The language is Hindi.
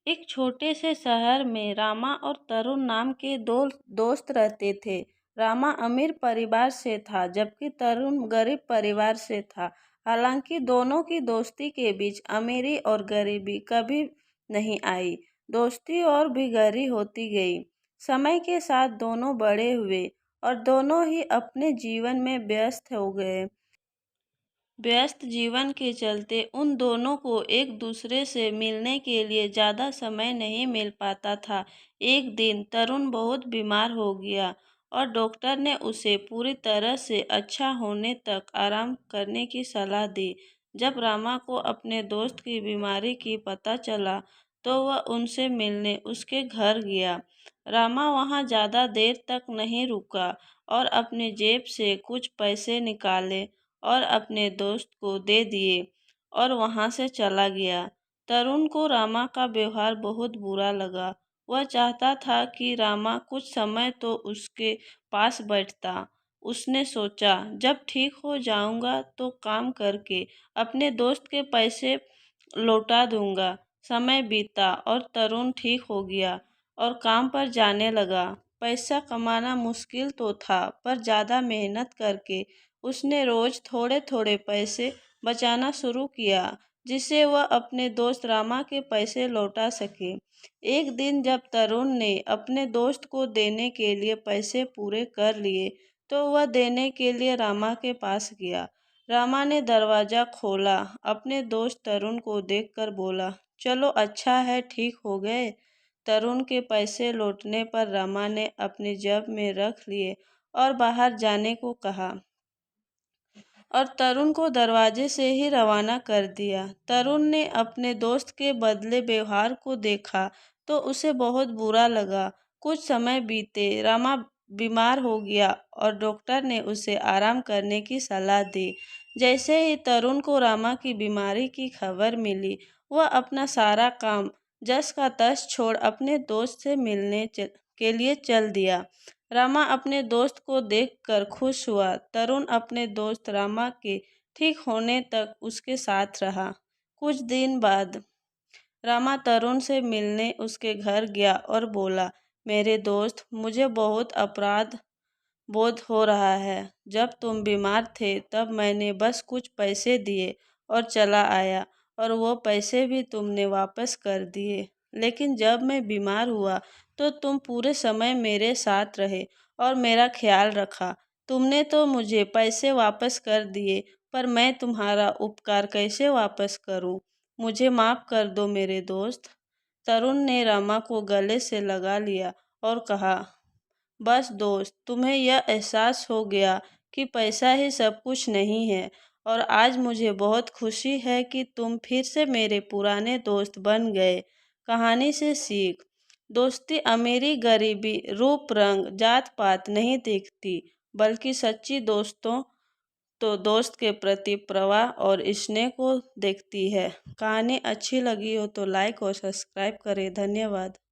एक छोटे से शहर में रामा और तरुण नाम के दो दोस्त रहते थे। रामा अमीर परिवार से था जबकि तरुण गरीब परिवार से था। हालांकि दोनों की दोस्ती के बीच अमीरी और गरीबी कभी नहीं आई। दोस्ती और भी गहरी होती गई। समय के साथ दोनों बड़े हुए और दोनों ही अपने जीवन में व्यस्त हो गए। व्यस्त जीवन के चलते उन दोनों को एक दूसरे से मिलने के लिए ज़्यादा समय नहीं मिल पाता था। एक दिन तरुण बहुत बीमार हो गया और डॉक्टर ने उसे पूरी तरह से अच्छा होने तक आराम करने की सलाह दी। जब रामा को अपने दोस्त की बीमारी की पता चला तो वह उनसे मिलने उसके घर गया। रामा वहाँ ज़्यादा देर तक नहीं रुका और अपनी जेब से कुछ पैसे निकाले और अपने दोस्त को दे दिए और वहाँ से चला गया। तरुण को रामा का व्यवहार बहुत बुरा लगा। वह चाहता था कि रामा कुछ समय तो उसके पास बैठता। उसने सोचा जब ठीक हो जाऊंगा तो काम करके अपने दोस्त के पैसे लौटा दूंगा। समय बीता और तरुण ठीक हो गया और काम पर जाने लगा। पैसा कमाना मुश्किल तो था पर ज़्यादा मेहनत करके उसने रोज थोड़े थोड़े पैसे बचाना शुरू किया जिससे वह अपने दोस्त रामा के पैसे लौटा सके। एक दिन जब तरुण ने अपने दोस्त को देने के लिए पैसे पूरे कर लिए तो वह देने के लिए रामा के पास गया। रामा ने दरवाज़ा खोला। अपने दोस्त तरुण को देखकर बोला, चलो अच्छा है ठीक हो गए। तरुण के पैसे लौटने पर रामा ने अपनी जेब में रख लिए और बाहर जाने को कहा और तरुण को दरवाजे से ही रवाना कर दिया। तरुण ने अपने दोस्त के बदले व्यवहार को देखा तो उसे बहुत बुरा लगा। कुछ समय बीते, रामा बीमार हो गया और डॉक्टर ने उसे आराम करने की सलाह दी। जैसे ही तरुण को रामा की बीमारी की खबर मिली, वह अपना सारा काम जस का तस छोड़ अपने दोस्त से मिलने के लिए चल दिया। रामा अपने दोस्त को देखकर खुश हुआ। तरुण अपने दोस्त रामा के ठीक होने तक उसके साथ रहा। कुछ दिन बाद रामा तरुण से मिलने उसके घर गया और बोला, मेरे दोस्त, मुझे बहुत अपराध बोध हो रहा है। जब तुम बीमार थे तब मैंने बस कुछ पैसे दिए और चला आया और वो पैसे भी तुमने वापस कर दिए। लेकिन जब मैं बीमार हुआ तो तुम पूरे समय मेरे साथ रहे और मेरा ख्याल रखा। तुमने तो मुझे पैसे वापस कर दिए पर मैं तुम्हारा उपकार कैसे वापस करूं? मुझे माफ़ कर दो मेरे दोस्त। तरुण ने रामा को गले से लगा लिया और कहा, बस दोस्त, तुम्हें यह एहसास हो गया कि पैसा ही सब कुछ नहीं है और आज मुझे बहुत खुशी है कि तुम फिर से मेरे पुराने दोस्त बन गए। कहानी से सीख, दोस्ती अमीरी गरीबी रूप रंग जात पात नहीं देखती बल्कि सच्ची दोस्तों तो दोस्त के प्रति प्रवाह और स्नेह को देखती है। कहानी अच्छी लगी हो तो लाइक और सब्सक्राइब करें। धन्यवाद।